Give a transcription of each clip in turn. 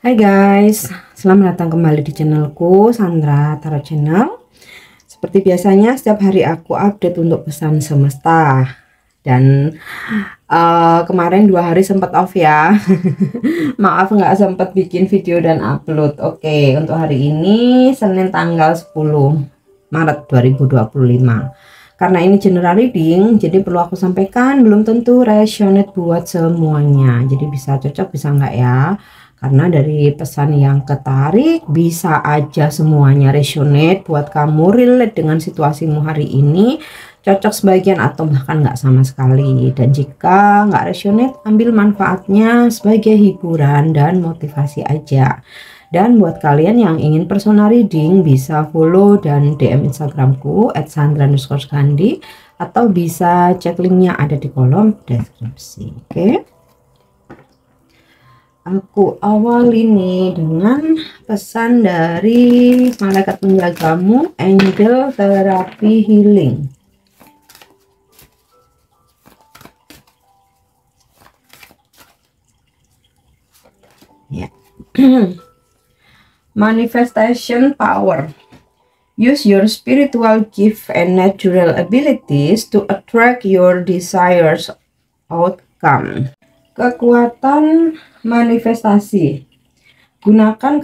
Hai guys, selamat datang kembali di channelku Sandra Tarot Channel. Seperti biasanya setiap hari aku update untuk pesan semesta. Dan kemarin 2 hari sempat off ya. Maaf nggak sempat bikin video dan upload. Oke, untuk hari ini Senin tanggal 10 Maret 2025. Karena ini general reading, jadi perlu aku sampaikan belum tentu resonate buat semuanya. Jadi bisa cocok bisa enggak ya. Karena dari pesan yang ketarik bisa aja semuanya resonate buat kamu, relate dengan situasimu hari ini, cocok sebagian atau bahkan nggak sama sekali. Dan jika nggak resonate, ambil manfaatnya sebagai hiburan dan motivasi aja. Dan buat kalian yang ingin personal reading bisa follow dan DM Instagramku @sandra_gandhi atau bisa cek linknya ada di kolom deskripsi. Oke. Aku awali nih dengan pesan dari malaikat penjagamu, Angel Therapy Healing. Ya. Manifestation power. Use your spiritual gift and natural abilities to attract your desires outcome. Kekuatan manifestasi. Gunakan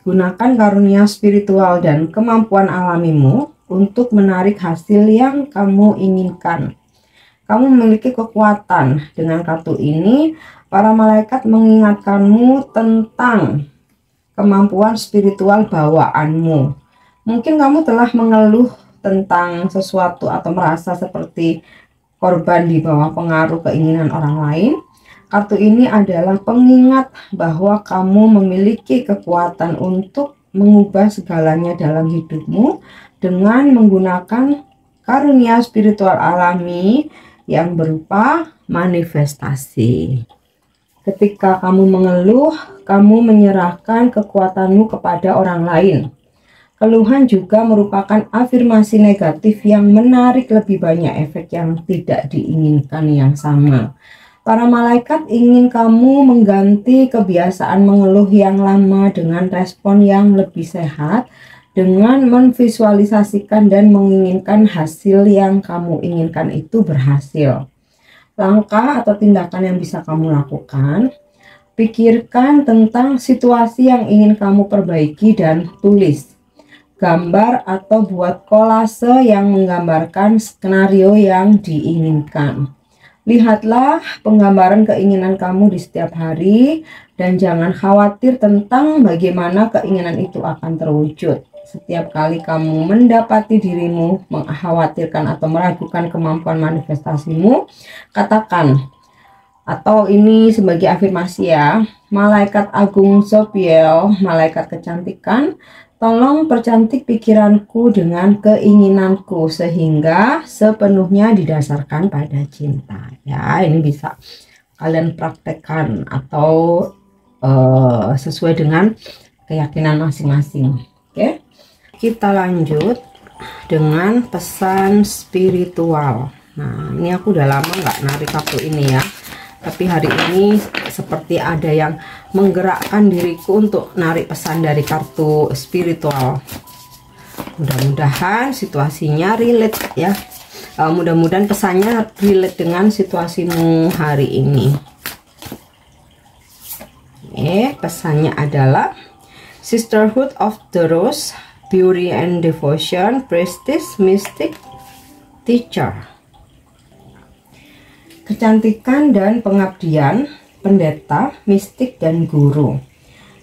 Gunakan karunia spiritual dan kemampuan alamimu untuk menarik hasil yang kamu inginkan. Kamu memiliki kekuatan. Dengan kartu ini, para malaikat mengingatkanmu tentang kemampuan spiritual bawaanmu. Mungkin kamu telah mengeluh tentang sesuatu atau merasa seperti korban di bawah pengaruh keinginan orang lain. Kartu ini adalah pengingat bahwa kamu memiliki kekuatan untuk mengubah segalanya dalam hidupmu dengan menggunakan karunia spiritual alami yang berupa manifestasi. Ketika kamu mengeluh, kamu menyerahkan kekuatanmu kepada orang lain. Keluhan juga merupakan afirmasi negatif yang menarik lebih banyak efek yang tidak diinginkan yang sama. Para malaikat ingin kamu mengganti kebiasaan mengeluh yang lama dengan respon yang lebih sehat, dengan memvisualisasikan dan menginginkan hasil yang kamu inginkan itu berhasil. Langkah atau tindakan yang bisa kamu lakukan, pikirkan tentang situasi yang ingin kamu perbaiki dan tulis. Gambar atau buat kolase yang menggambarkan skenario yang diinginkan. Lihatlah penggambaran keinginan kamu di setiap hari dan jangan khawatir tentang bagaimana keinginan itu akan terwujud. Setiap kali kamu mendapati dirimu mengkhawatirkan atau meragukan kemampuan manifestasimu, katakan, atau ini sebagai afirmasi ya, Malaikat Agung Zophiel, malaikat kecantikan, tolong percantik pikiranku dengan keinginanku sehingga sepenuhnya didasarkan pada cinta. Ya, ini bisa kalian praktekkan atau sesuai dengan keyakinan masing-masing. Oke, kita lanjut dengan pesan spiritual. Nah, ini aku udah lama nggak narik kartu ini ya. Tapi hari ini seperti ada yang menggerakkan diriku untuk narik pesan dari kartu spiritual. Mudah-mudahan situasinya relate ya. Mudah-mudahan pesannya relate dengan situasimu hari ini. Pesannya adalah Sisterhood of the Rose, Beauty and Devotion, Prestige, Mystic, Teacher. Kecantikan dan pengabdian, pendeta, mistik, dan guru.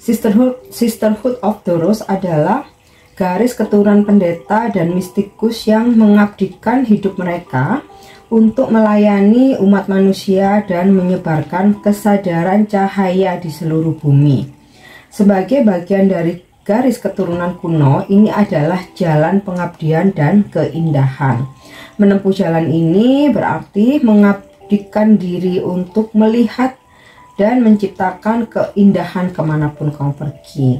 Sisterhood of the Rose adalah garis keturunan pendeta dan mistikus yang mengabdikan hidup mereka untuk melayani umat manusia dan menyebarkan kesadaran cahaya di seluruh bumi. Sebagai bagian dari garis keturunan kuno, ini adalah jalan pengabdian dan keindahan. Menempuh jalan ini berarti mengabdikan diri untuk melihat dan menciptakan keindahan kemanapun kamu pergi.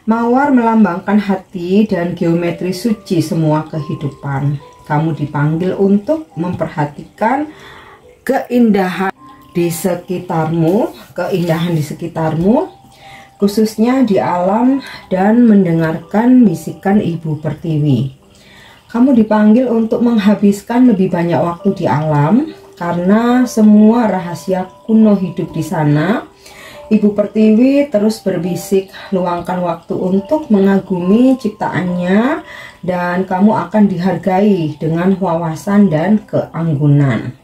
Mawar melambangkan hati dan geometri suci semua kehidupan. Kamu dipanggil untuk memperhatikan keindahan di sekitarmu, keindahan di sekitarmu, khususnya di alam, dan mendengarkan bisikan Ibu Pertiwi. Kamu dipanggil untuk menghabiskan lebih banyak waktu di alam, karena semua rahasia kuno hidup di sana. Ibu Pertiwi terus berbisik, luangkan waktu untuk mengagumi ciptaannya, dan kamu akan dihargai dengan wawasan dan keanggunan.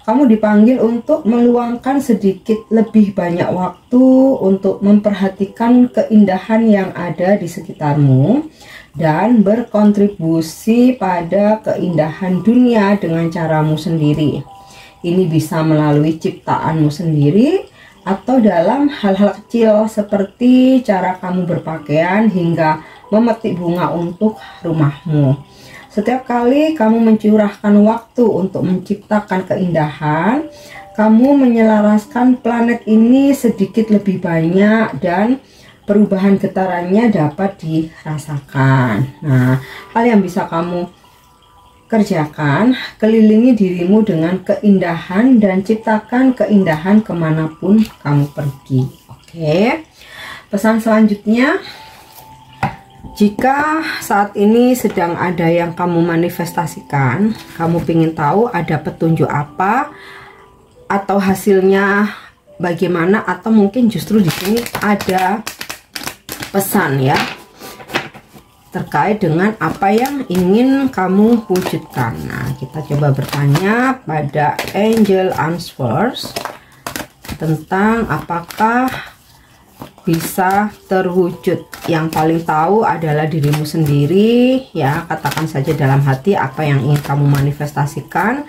Kamu dipanggil untuk meluangkan sedikit lebih banyak waktu untuk memperhatikan keindahan yang ada di sekitarmu dan berkontribusi pada keindahan dunia dengan caramu sendiri. Ini bisa melalui ciptaanmu sendiri atau dalam hal-hal kecil seperti cara kamu berpakaian hingga memetik bunga untuk rumahmu. Setiap kali kamu mencurahkan waktu untuk menciptakan keindahan, kamu menyelaraskan planet ini sedikit lebih banyak dan perubahan getarannya dapat dirasakan. Nah, hal yang bisa kamu kerjakan, kelilingi dirimu dengan keindahan dan ciptakan keindahan kemanapun kamu pergi. Oke, pesan selanjutnya, jika saat ini sedang ada yang kamu manifestasikan, kamu ingin tahu ada petunjuk apa atau hasilnya bagaimana, atau mungkin justru di sini ada pesan ya terkait dengan apa yang ingin kamu wujudkan. Nah, kita coba bertanya pada Angel Answers tentang apakah bisa terwujud. Yang paling tahu adalah dirimu sendiri ya. Katakan saja dalam hati apa yang ingin kamu manifestasikan,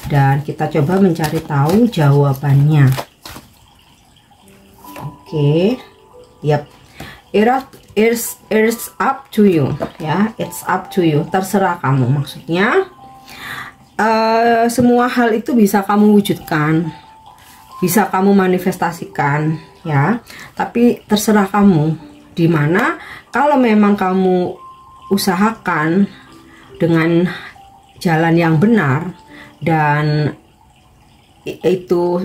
dan kita coba mencari tahu jawabannya. Oke, yep, it's up to you ya, it's up to you, terserah kamu. Maksudnya semua hal itu bisa kamu wujudkan, bisa kamu manifestasikan ya, tapi terserah kamu. Dimana kalau memang kamu usahakan dengan jalan yang benar dan itu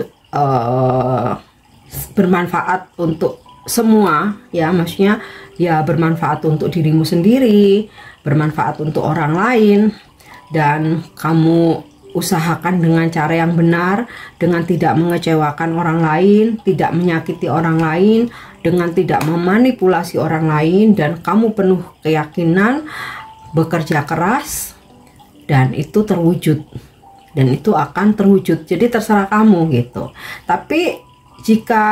bermanfaat untuk semua ya, maksudnya ya bermanfaat untuk dirimu sendiri, bermanfaat untuk orang lain, dan kamu usahakan dengan cara yang benar, dengan tidak mengecewakan orang lain, tidak menyakiti orang lain, dengan tidak memanipulasi orang lain, dan kamu penuh keyakinan, bekerja keras, dan itu terwujud, dan itu akan terwujud. Jadi terserah kamu gitu. Tapi jika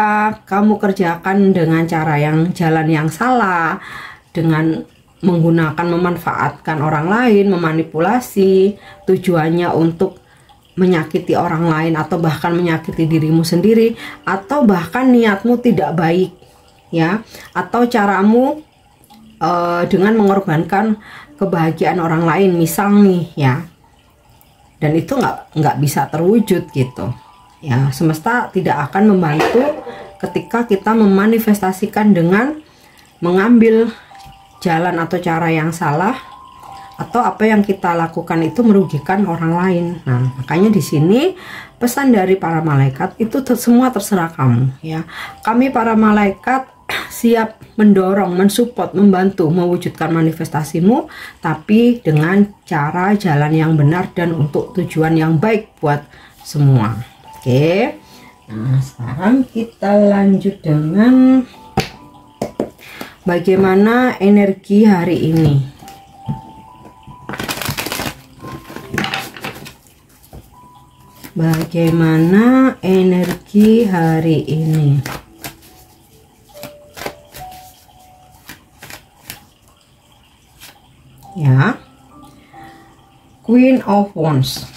kamu kerjakan dengan cara yang jalan yang salah, dengan menggunakan memanfaatkan orang lain, memanipulasi, tujuannya untuk menyakiti orang lain atau bahkan menyakiti dirimu sendiri, atau bahkan niatmu tidak baik ya, atau caramu dengan mengorbankan kebahagiaan orang lain misal nih ya, dan itu nggak bisa terwujud gitu ya. Semesta tidak akan membantu ketika kita memanifestasikan dengan mengambil jalan atau cara yang salah, atau apa yang kita lakukan itu merugikan orang lain. Nah, makanya di sini pesan dari para malaikat itu semua terserah kamu ya. Kami para malaikat siap mendorong, mensupport, membantu mewujudkan manifestasimu, tapi dengan cara jalan yang benar dan untuk tujuan yang baik buat semua. Oke. Nah, sekarang kita lanjut dengan bagaimana energi hari ini. Bagaimana energi hari ini? Ya. Queen of Wands.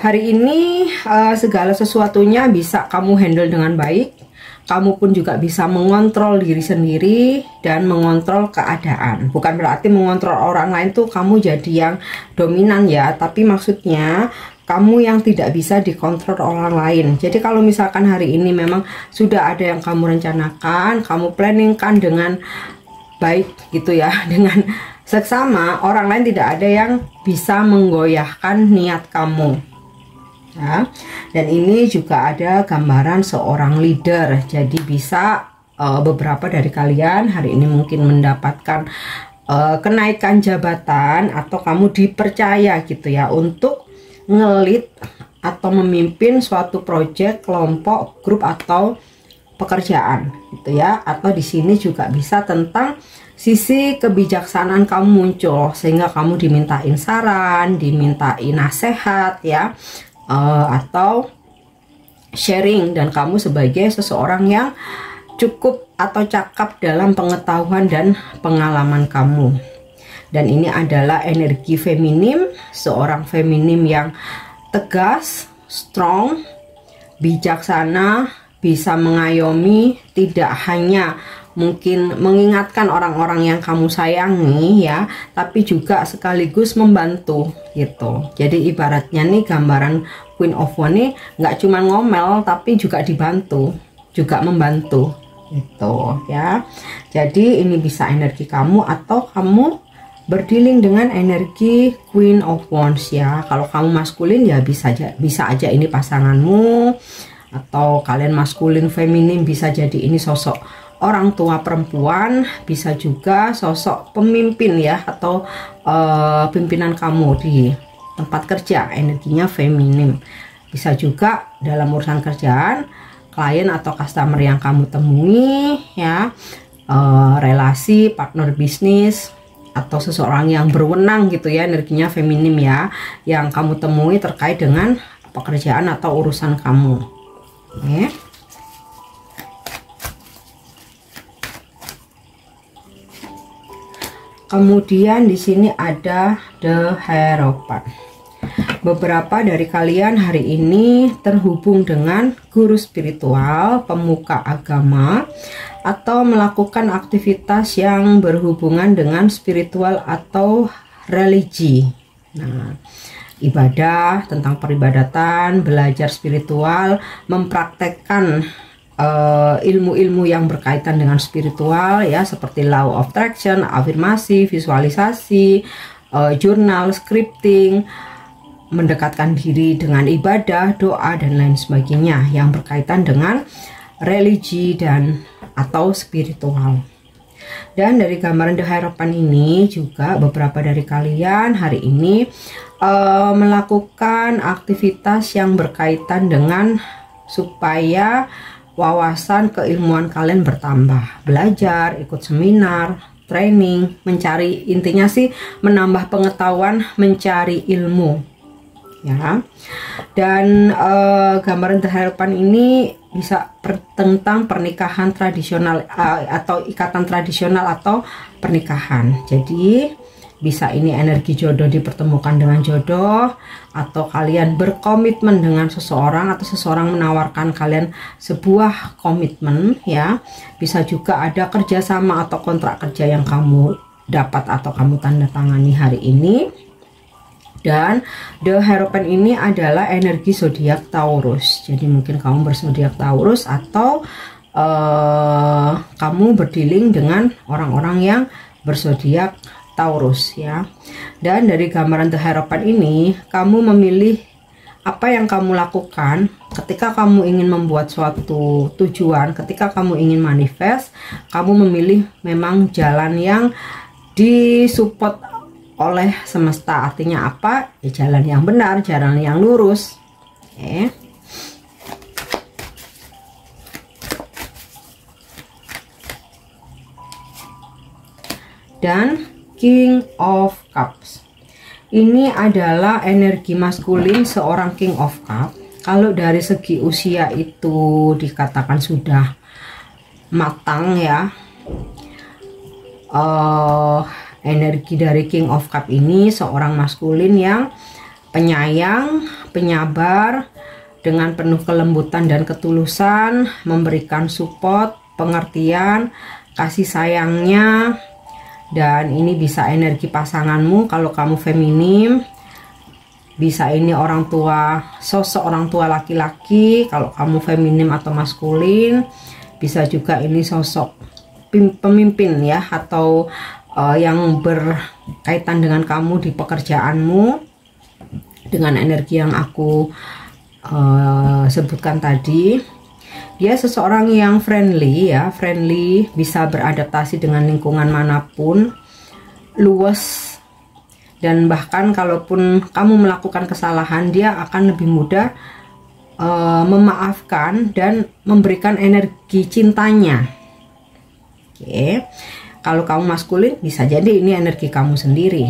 Hari ini segala sesuatunya bisa kamu handle dengan baik. Kamu pun juga bisa mengontrol diri sendiri dan mengontrol keadaan. Bukan berarti mengontrol orang lain tuh kamu jadi yang dominan ya, tapi maksudnya kamu yang tidak bisa dikontrol orang lain. Jadi kalau misalkan hari ini memang sudah ada yang kamu rencanakan, kamu planningkan dengan baik gitu ya, dengan seksama, orang lain tidak ada yang bisa menggoyahkan niat kamu. ya. Dan ini juga ada gambaran seorang leader, jadi bisa beberapa dari kalian hari ini mungkin mendapatkan kenaikan jabatan atau kamu dipercaya gitu ya untuk ngelit atau memimpin suatu proyek, kelompok, grup atau pekerjaan gitu ya. Atau di sini juga bisa tentang sisi kebijaksanaan kamu muncul sehingga kamu dimintain saran, dimintain nasihat ya, atau sharing, dan kamu sebagai seseorang yang cukup atau cakap dalam pengetahuan dan pengalaman kamu. Dan ini adalah energi feminim, seorang feminim yang tegas, strong, bijaksana, bisa mengayomi, tidak hanya mungkin mengingatkan orang-orang yang kamu sayangi ya, tapi juga sekaligus membantu gitu. Jadi ibaratnya nih gambaran Queen of Wands nih nggak cuma ngomel tapi juga dibantu, juga membantu gitu ya. Jadi ini bisa energi kamu, atau kamu berdealing dengan energi Queen of Wands ya. Kalau kamu maskulin ya bisa aja ini pasanganmu, atau kalian maskulin feminim bisa jadi ini sosok orang tua perempuan, bisa juga sosok pemimpin ya, atau pimpinan kamu di tempat kerja, energinya feminim. Bisa juga dalam urusan kerjaan, klien atau customer yang kamu temui ya, relasi, partner bisnis, atau seseorang yang berwenang gitu ya, energinya feminim ya, yang kamu temui terkait dengan pekerjaan atau urusan kamu. Oke. Kemudian di sini ada The Hierophant. Beberapa dari kalian hari ini terhubung dengan guru spiritual, pemuka agama, atau melakukan aktivitas yang berhubungan dengan spiritual atau religi. Nah, ibadah, tentang peribadatan, belajar spiritual, mempraktekkan ilmu-ilmu yang berkaitan dengan spiritual ya, seperti law of attraction, afirmasi, visualisasi, jurnal, scripting, mendekatkan diri dengan ibadah, doa, dan lain sebagainya yang berkaitan dengan religi dan atau spiritual. Dan dari gambaran The Hierophant ini juga beberapa dari kalian hari ini melakukan aktivitas yang berkaitan dengan supaya wawasan keilmuan kalian bertambah, belajar, ikut seminar, training, mencari, intinya sih menambah pengetahuan, mencari ilmu ya. Dan gambaran The Hierophant ini bisa tentang pernikahan tradisional atau ikatan tradisional atau pernikahan. Jadi bisa ini energi jodoh dipertemukan dengan jodoh, atau kalian berkomitmen dengan seseorang, atau seseorang menawarkan kalian sebuah komitmen ya. Bisa juga ada kerjasama atau kontrak kerja yang kamu dapat atau kamu tanda tangani hari ini. Dan The Hierophant ini adalah energi zodiak Taurus. Jadi mungkin kamu berzodiak Taurus, atau kamu berdealing dengan orang-orang yang berzodiak Taurus ya. Dan dari gambaran The Hierophant ini, kamu memilih apa yang kamu lakukan ketika kamu ingin membuat suatu tujuan, ketika kamu ingin manifest, kamu memilih memang jalan yang disupport oleh semesta. Artinya apa? Ya, jalan yang benar, jalan yang lurus. Oke. Dan King of Cups ini adalah energi maskulin seorang King of Cups. Kalau dari segi usia itu dikatakan sudah matang ya. Energi dari King of Cups ini seorang maskulin yang penyayang, penyabar, dengan penuh kelembutan dan ketulusan, memberikan support, pengertian, kasih sayangnya. Dan ini bisa energi pasanganmu kalau kamu feminim, bisa ini orang tua, sosok orang tua laki-laki kalau kamu feminim atau maskulin. Bisa juga ini sosok pemimpin ya, atau yang berkaitan dengan kamu di pekerjaanmu dengan energi yang aku sebutkan tadi. Dia seseorang yang friendly ya, friendly, bisa beradaptasi dengan lingkungan manapun, luwes, dan bahkan kalaupun kamu melakukan kesalahan, dia akan lebih mudah memaafkan dan memberikan energi cintanya. Oke. Kalau kamu maskulin, bisa jadi ini energi kamu sendiri.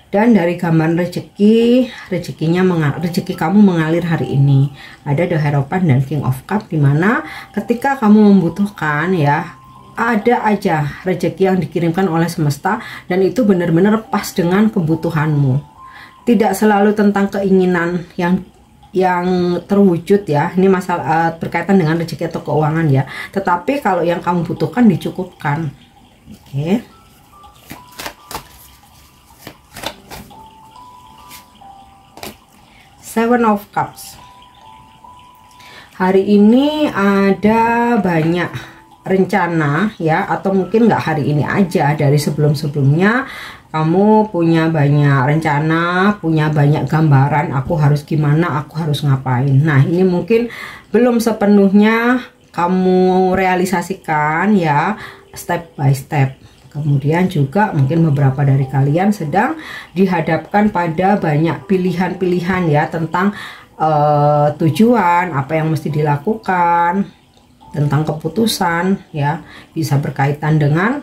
Dan dari gambar rezeki, rezeki kamu mengalir hari ini. Ada The Hierophant dan King of Cup, dimana ketika kamu membutuhkan ya, ada aja rezeki yang dikirimkan oleh semesta, dan itu benar-benar pas dengan kebutuhanmu. Tidak selalu tentang keinginan yang terwujud ya, ini masalah berkaitan dengan rezeki atau keuangan ya, tetapi kalau yang kamu butuhkan dicukupkan. Oke. Seven of Cups. Hari ini ada banyak rencana ya, atau mungkin nggak hari ini aja, dari sebelum-sebelumnya kamu punya banyak rencana, punya banyak gambaran, aku harus gimana, aku harus ngapain. Nah, ini mungkin belum sepenuhnya kamu realisasikan ya, step by step. Kemudian juga mungkin beberapa dari kalian sedang dihadapkan pada banyak pilihan-pilihan ya, tentang tujuan, apa yang mesti dilakukan, tentang keputusan ya, bisa berkaitan dengan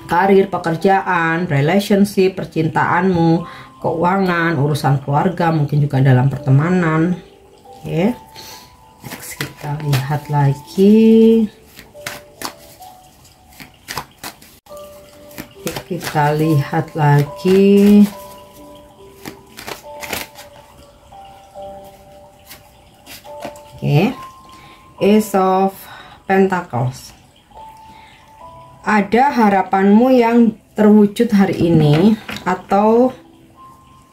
karir, pekerjaan, relationship, percintaanmu, keuangan, urusan keluarga, mungkin juga dalam pertemanan. Oke. Next, kita lihat lagi. Kita lihat lagi. Oke. Ace of Pentacles. Ada harapanmu yang terwujud hari ini, atau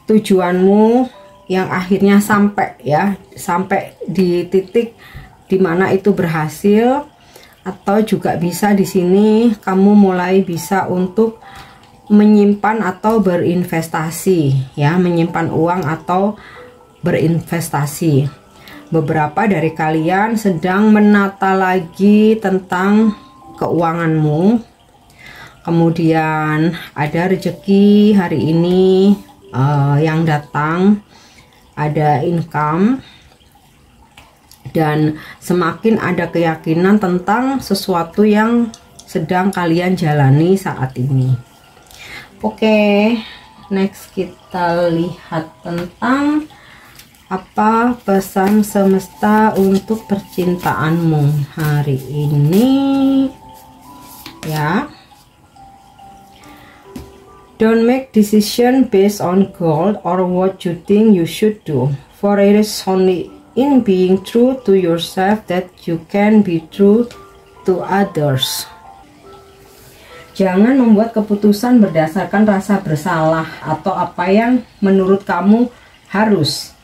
tujuanmu yang akhirnya sampai ya, sampai di titik dimana itu berhasil. Atau juga bisa di sini kamu mulai bisa untuk menyimpan atau berinvestasi ya, menyimpan uang atau berinvestasi. Beberapa dari kalian sedang menata lagi tentang keuanganmu. Kemudian ada rezeki hari ini yang datang, ada income, dan semakin ada keyakinan tentang sesuatu yang sedang kalian jalani saat ini. Oke, next kita lihat tentang apa pesan semesta untuk percintaanmu hari ini ya. Don't make decision based on goal or what you think you should do, for it is only in being true to yourself that you can be true to others. Jangan membuat keputusan berdasarkan rasa bersalah atau apa yang menurut kamu harus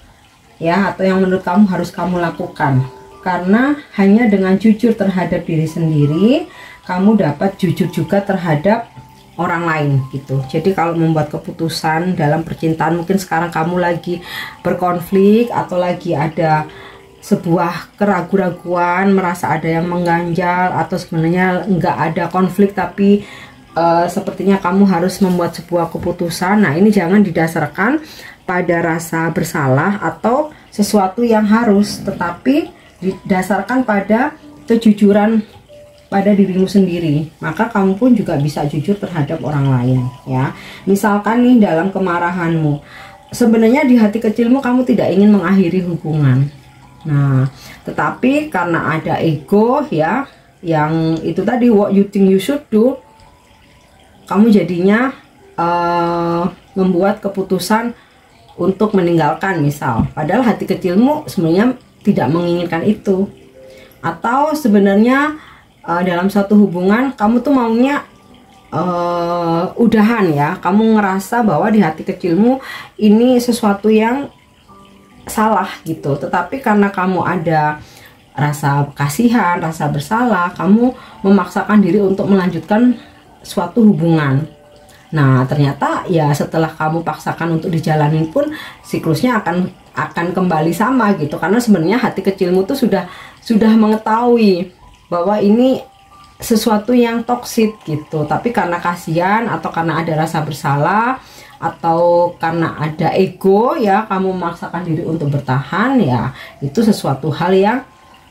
ya, atau yang menurut kamu harus kamu lakukan. Karena hanya dengan jujur terhadap diri sendiri, kamu dapat jujur juga terhadap orang lain gitu. Jadi kalau membuat keputusan dalam percintaan, mungkin sekarang kamu lagi berkonflik atau lagi ada sebuah keraguan-raguan, merasa ada yang mengganjal, atau sebenarnya nggak ada konflik tapi sepertinya kamu harus membuat sebuah keputusan. Nah, ini jangan didasarkan pada rasa bersalah atau sesuatu yang harus, tetapi didasarkan pada kejujuran pada dirimu sendiri. Maka kamu pun juga bisa jujur terhadap orang lain ya. Misalkan nih, dalam kemarahanmu, sebenarnya di hati kecilmu kamu tidak ingin mengakhiri hubungan. Nah, tetapi karena ada ego ya, yang itu tadi, what you think you should do, kamu jadinya membuat keputusan untuk meninggalkan misal, padahal hati kecilmu sebenarnya tidak menginginkan itu. Atau sebenarnya dalam suatu hubungan kamu tuh maunya udahan ya, kamu ngerasa bahwa di hati kecilmu ini sesuatu yang salah gitu, tetapi karena kamu ada rasa kasihan, rasa bersalah, kamu memaksakan diri untuk melanjutkan suatu hubungan. Nah, ternyata ya setelah kamu paksakan untuk dijalanin pun, siklusnya akan akan kembali sama gitu, karena sebenarnya hati kecilmu tuh sudah mengetahui bahwa ini sesuatu yang toksik gitu, tapi karena kasihan atau karena ada rasa bersalah atau karena ada ego ya, kamu memaksakan diri untuk bertahan, ya itu sesuatu hal yang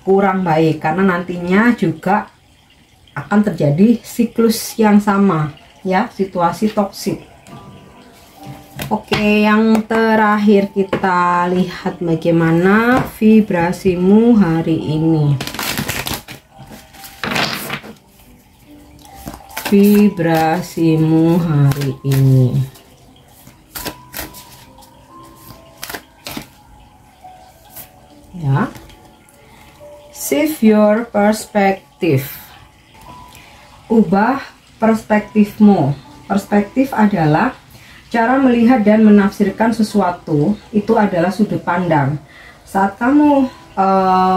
kurang baik, karena nantinya juga akan terjadi siklus yang sama ya, situasi toksik. Oke, yang terakhir kita lihat bagaimana vibrasimu hari ini. Vibrasimu hari ini. Ya. Shift your perspective. Ubah perspektifmu. Perspektif adalah cara melihat dan menafsirkan sesuatu, itu adalah sudut pandang. Saat kamu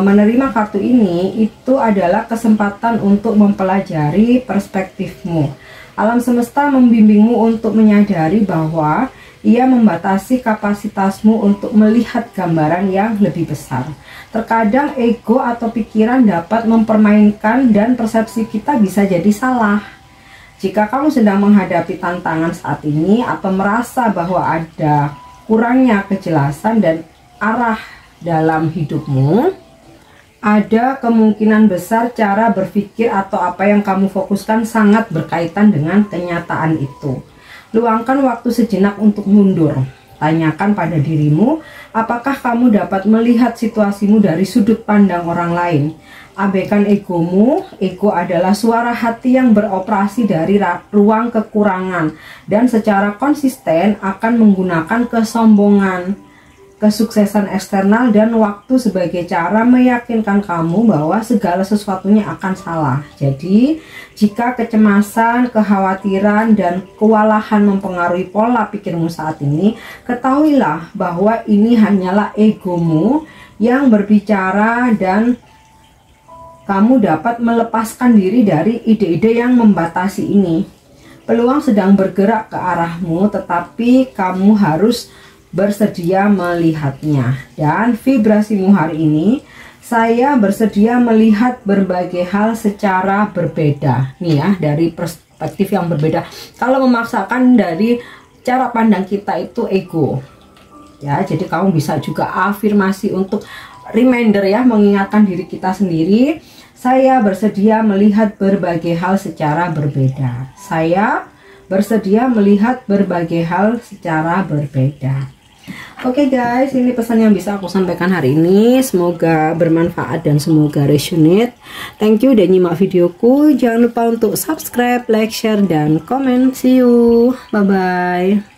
menerima kartu ini, itu adalah kesempatan untuk mempelajari perspektifmu. Alam semesta membimbingmu untuk menyadari bahwa ia membatasi kapasitasmu untuk melihat gambaran yang lebih besar. Terkadang ego atau pikiran dapat mempermainkan dan persepsi kita bisa jadi salah. Jika kamu sedang menghadapi tantangan saat ini atau merasa bahwa ada kurangnya kejelasan dan arah dalam hidupmu, ada kemungkinan besar cara berpikir atau apa yang kamu fokuskan sangat berkaitan dengan kenyataan itu. Luangkan waktu sejenak untuk mundur. Tanyakan pada dirimu, apakah kamu dapat melihat situasimu dari sudut pandang orang lain? Abaikan egomu. Ego adalah suara hati yang beroperasi dari ruang kekurangan dan secara konsisten akan menggunakan kesombongan, kesuksesan eksternal dan waktu sebagai cara meyakinkan kamu bahwa segala sesuatunya akan salah. Jadi, jika kecemasan, kekhawatiran, dan kewalahan mempengaruhi pola pikirmu saat ini, ketahuilah bahwa ini hanyalah egomu yang berbicara dan kamu dapat melepaskan diri dari ide-ide yang membatasi ini. Peluang sedang bergerak ke arahmu, tetapi kamu harus bersedia melihatnya. Dan vibrasimu hari ini, saya bersedia melihat berbagai hal secara berbeda. Nih ya, dari perspektif yang berbeda. Kalau memaksakan dari cara pandang kita itu ego. Ya, jadi kamu bisa juga afirmasi untuk reminder ya, mengingatkan diri kita sendiri. Saya bersedia melihat berbagai hal secara berbeda. Saya bersedia melihat berbagai hal secara berbeda. Oke guys, ini pesan yang bisa aku sampaikan hari ini. Semoga bermanfaat dan semoga resonate. Thank you udah nyimak videoku. Jangan lupa untuk subscribe, like, share, dan komen. See you. Bye-bye.